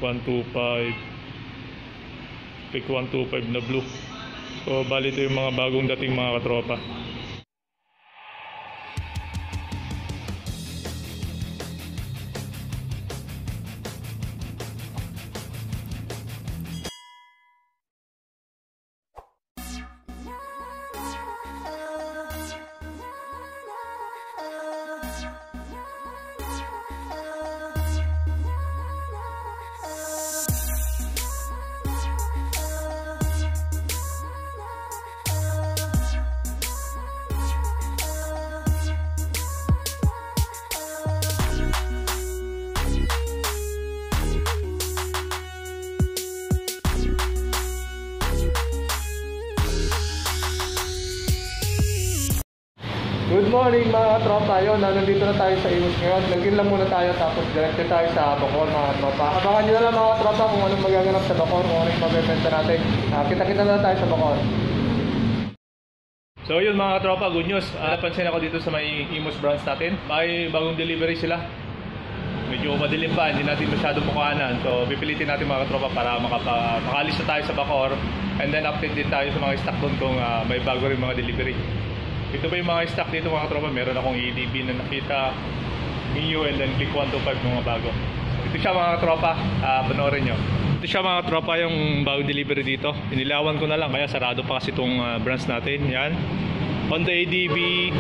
125, click 125 na blue. So bali ito yung mga bagong dating mga katropa. Good morning mga tropa. Yun, nandito na tayo sa Imus ngayon. Lagin lang muna tayo tapos direct tayo sa Bacoor mga tropa. Abangan nyo na lang mga tropa kung anong magaganap sa Bacoor, kung anong mabibenta natin. Kita-kita na tayo sa Bacoor. So yun mga tropa, good news. Napansin ako dito sa may Imus branch natin. May bagong delivery sila. Medyo madilim pa, hindi natin masyadong mukhanan. So pipilitin natin mga tropa para makalis na tayo sa Bacoor. And then update din tayo sa mga stock doon kung may bago rin mga delivery. Ito ba yung mga stock dito mga tropa? Meron akong EDB na nakita, Mio, and then click 125 mga bago. Ito siya mga tropa, panoorin nyo. Ito siya mga tropa yung bagong delivery dito. Inilawan ko na lang kaya sarado pa kasi itong branch natin. Yan, Honda EDB,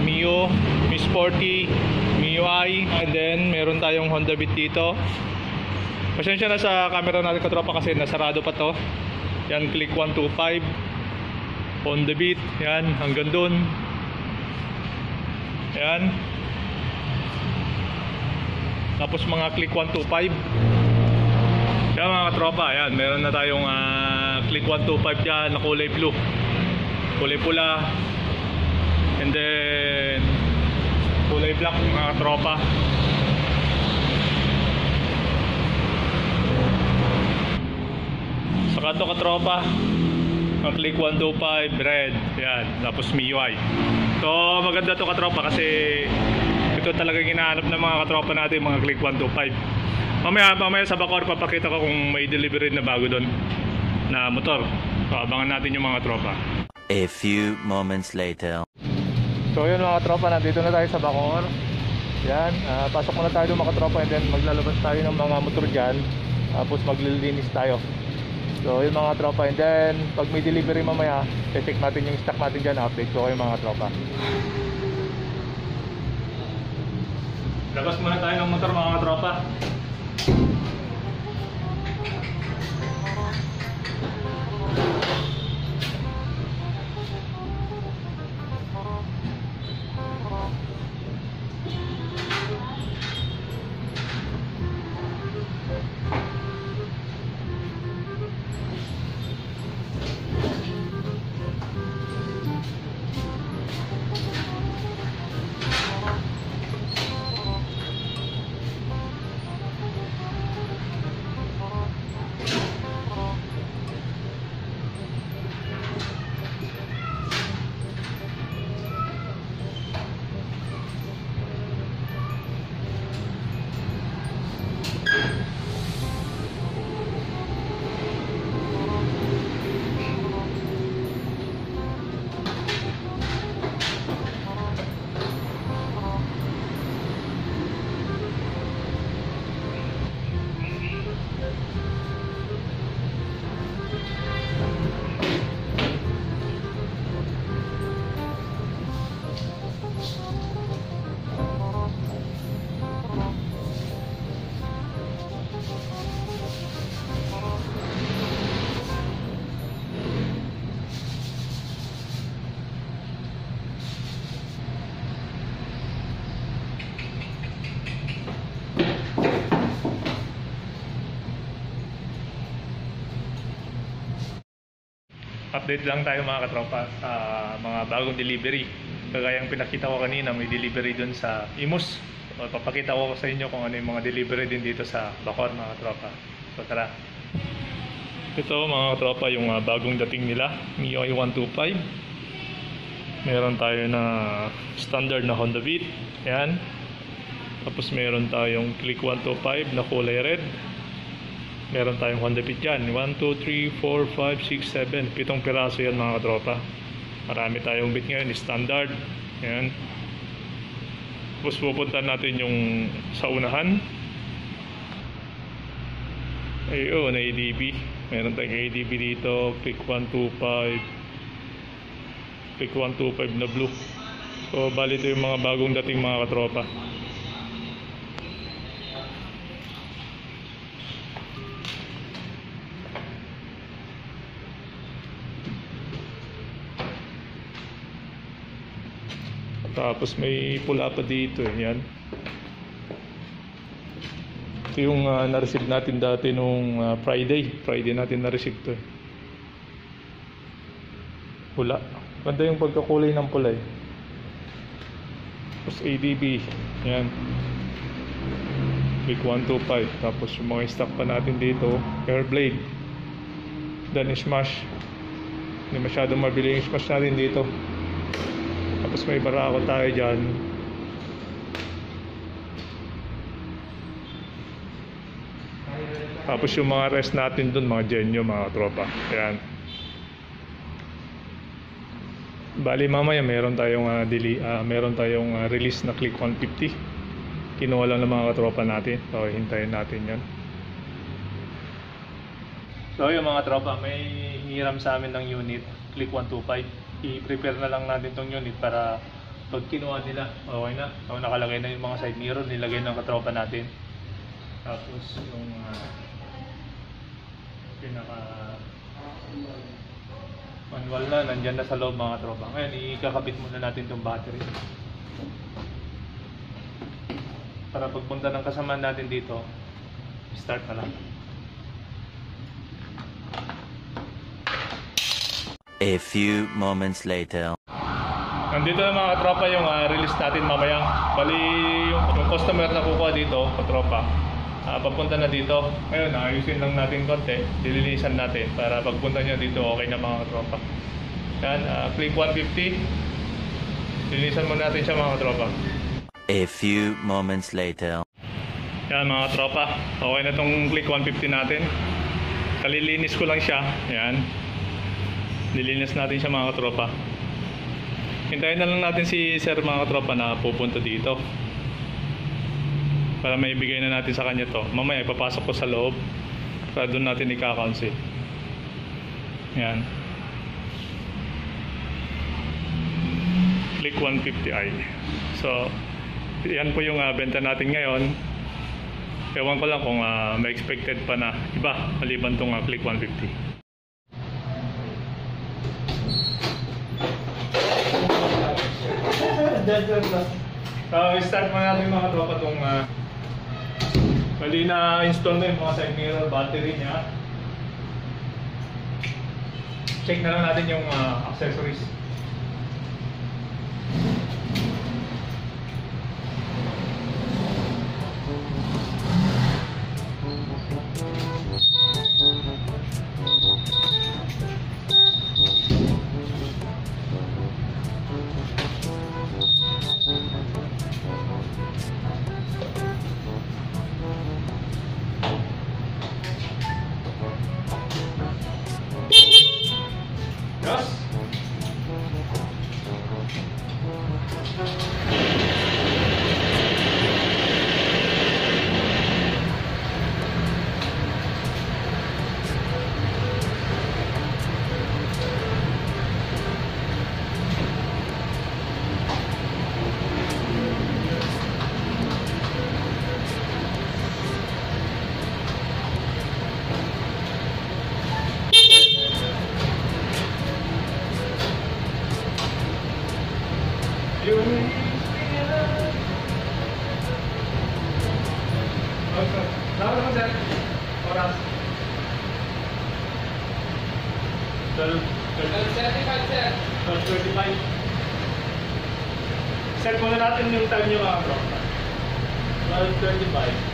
Mio, Miss 40, Mio I, and then meron tayong Honda Beat dito. Pasensya na sa camera natin katropa kasi nasarado pa to. Yan, click 125 on the beat, yan, hanggang dun. Yan. Tapos mga click 125. Yan mga tropa, yan, meron na tayong click 125 dyan na kulay blue, kulay pula, and then kulay black mga tropa. Saka ito katropa, ang click 125 red, yan, tapos MIUI. So maganda to katropa kasi ito talaga ginahanap ng mga katropa natin, mga click 125. Mamaya sa Bacoor papakita ko kung may delivery na bago doon na motor. So abangan natin yung mga tropa. A few moments later. So yun mga tropa, nandito na tayo sa Bacoor. Yan, pasok muna tayo mga tropa, and then maglalabas tayo ng mga motor dyan. Tapos maglilinis tayo. So yun mga tropa, and then pag may delivery mamaya, check natin yung stock natin dyan, update ko kayo mga tropa. Labas muna tayo ng motor mga tropa. Update lang tayo mga katropa sa mga bagong delivery. Kagaya ang pinakita ko kanina, may delivery dun sa Imus. So, papakita ko sa inyo kung ano yung mga delivery din dito sa Bacoor mga katropa. So tara. Ito mga katropa yung bagong dating nila, MIUI 125. Meron tayo na standard na Honda Beat. Yan. Tapos meron tayong Click 125 na kulay red. Meron tayong Honda Fit dyan. 1, 2, 3, 4, 5, 6, 7. 7 piraso yan mga katropa. Marami tayong bit ngayon. Standard. Yan. Tapos pupunta natin yung sa unahan. Ayun, ADB. Meron tayong ADB dito. Click 125. Click 125 na blue. So bali ito yung mga bagong dating mga katropa. Tapos may pula pa dito eh. Yan. Ito yung na-receive natin dati nung Friday natin na-receive to eh. Pula. Ganda yung pagkakulay ng pula eh. Tapos ADB. Yan. Click 125. Tapos yung mga stock pa natin dito, Airblade. Then Smash. Hindi masyadong mabili yung Smash natin dito. Tapos may barako tayo dyan. Tapos yung mga rest natin dun, mga Genyo, mga tropa. Ayan. Bali mamaya meron tayong release na Click 150. Kinuha lang ng mga katropa natin. So hintayin natin yan. So yung mga tropa, may hiram sa amin ng unit Click 125. I-prepare na lang natin tong unit para pag kinuha nila, okay na. So nakalagay na yung mga side mirror, nilagay ng katropa natin. Tapos yung pinaka manual na, nandyan na sa loob mga tropa. Ngayon, ikakabit muna natin tong battery. Para pagpunta ng kasama natin dito, start na lang. A few moments later. Nandito na mga katropa yung release natin mamaya. Bali yung customer na kukuha dito, katropa, papunta na dito. Ngayon, ayusin lang natin konti, dilinisan natin para pagpunta niya dito okay na mga katropa. Yan, Click 150. Dilinisan muna natin siya mga katropa. A few moments later. Yan mga katropa, okay na tong Click 150 natin. Kalilinis ko lang siya. Yan. Nilinis natin siya mga katropa. Hintayin na lang natin si sir mga katropa na pupunta dito para may ibigay na natin sa kanya to. Mamaya ipapasok ko sa loob para doon natin ika-counsel. Yan. Click 150i. So yan po yung benta natin ngayon. Ewan ko lang kung may expected pa na iba maliban tong Click 150. Start muna natin mga tropa itong bali na install na yung mga side mirror, battery niya. Check na lang natin yung accessories. Yes. Dapat naman sir, oras 12:35 sir. 12:35. Set muna natin yung time nyo mga bro. 12:35.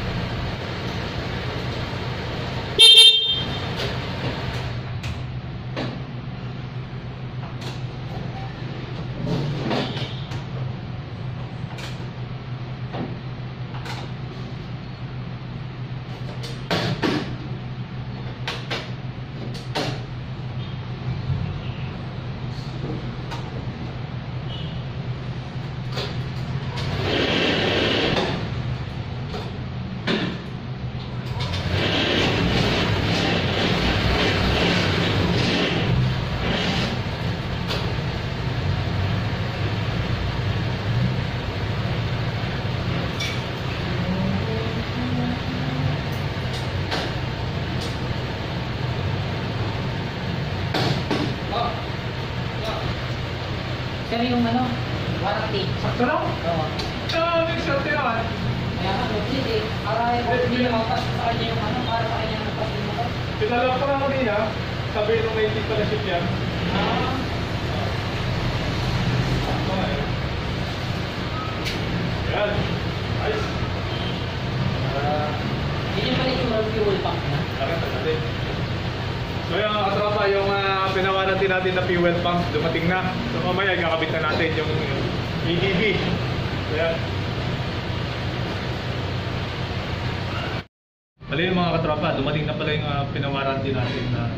sir yung ano, warranty. Sakto lang? Oo. Next shot naman. Kaya nga, legit eh. Para hindi na mautas sa kanya yung ano, para sa kanya nagpas yung motor. Pinala ko lang kanina, sabi nung native pala ship yan. Yan. Nice. Yun yung pala yung fuel pump na. So yung mga katropa, yung pinawaranty natin na fuel pump, dumating na. So mamaya ikakabit na natin yung ADB. So yan. Bali yung mga katropa, dumating na pala yung pinawaranty natin na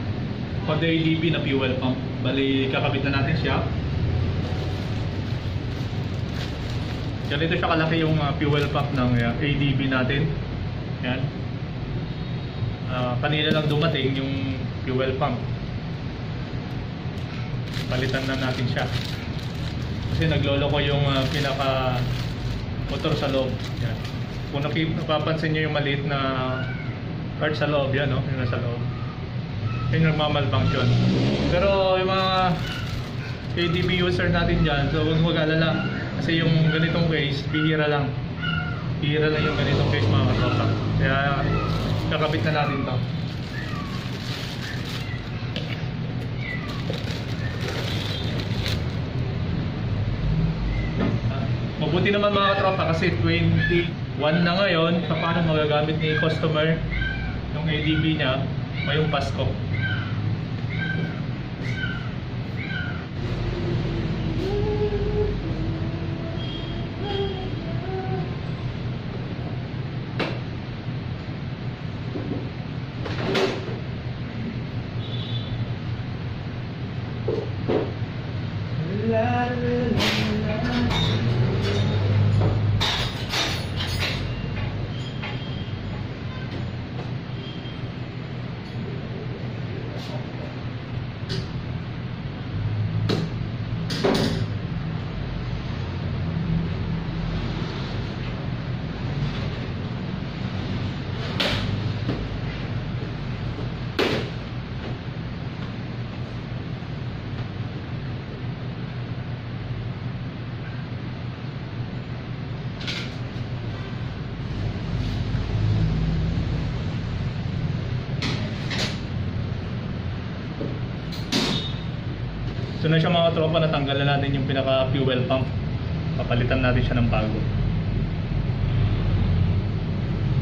Honda ADB na fuel pump. Bali kakabit na natin siya. Ganito siya kalaki yung fuel pump ng ADB natin. Yan. Kanina lang dumating yung fuel pump. Palitan na natin siya. Kasi naglolo ko yung pinaka motor sa loob. Yan. Kung napapansin nyo yung maliit na part sa loob, yan no? Yung nasa loob. Yan yung nagmamalfunction. Pero yung mga ADB user natin dyan, so huwag mag-alala. Kasi yung ganitong case, bihira lang. Bihira lang yung ganitong case mga katropa. Kaya kakabit na natin to. Mabuti naman mga katropa kasi 21 na ngayon. Paano magagamit ni customer yung ADB niya ngayong Pasko. So na siya mga tropa, natanggalan natin yung pinaka fuel pump. Papalitan natin siya ng bago.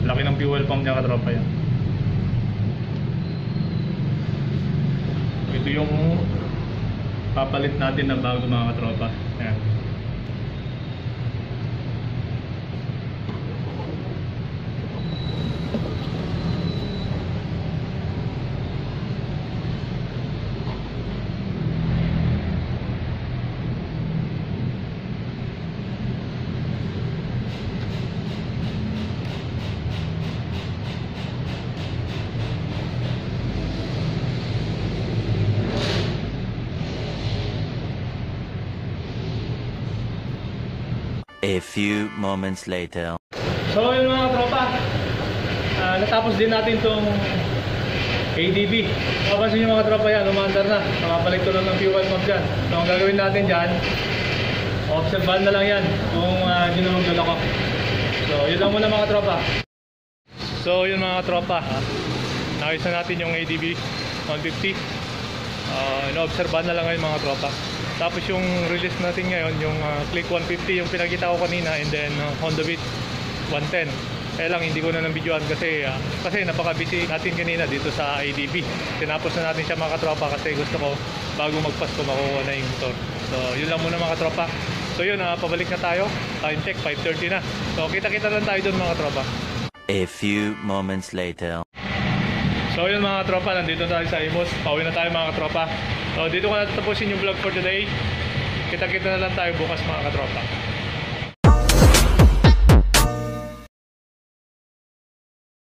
Laki ng fuel pump niya katropa yan. Ito yung papalit natin ng bago mga katropa. Ayan. A few moments later. So yun mga tropa, natapos din natin itong ADB. Kapansin nyo mga tropa yan, umandar na. Nakapalit ko lang ng fuel pump dyan. So ang gagawin natin dyan, obserbahan na lang yan kung hindi na magluloko. So yun lang muna mga tropa. So yun mga tropa, nakis na natin yung ADB 150. Ino-obserbahan na lang ngayon mga tropa. Tapos yung release natin ngayon, yung Click 150 yung pinakita ko kanina, and then Honda Beat 110. Kaya lang hindi ko na nang-videoan kasi napaka-busy natin kanina dito sa ADB. Tinapos na natin siya mga katropa kasi gusto ko bago magpasko makuha na yung motor. So yun lang muna mga katropa. So yun, pabalik na tayo. Time check, 5:30 na. So kita-kita lang tayo doon mga katropa. A few moments later. So yun mga katropa, nandito tayo sa Imus. Pauwi na tayo mga katropa. So dito ko na tatapusin yung vlog for today. Kita-kita na lang tayo bukas mga katropa.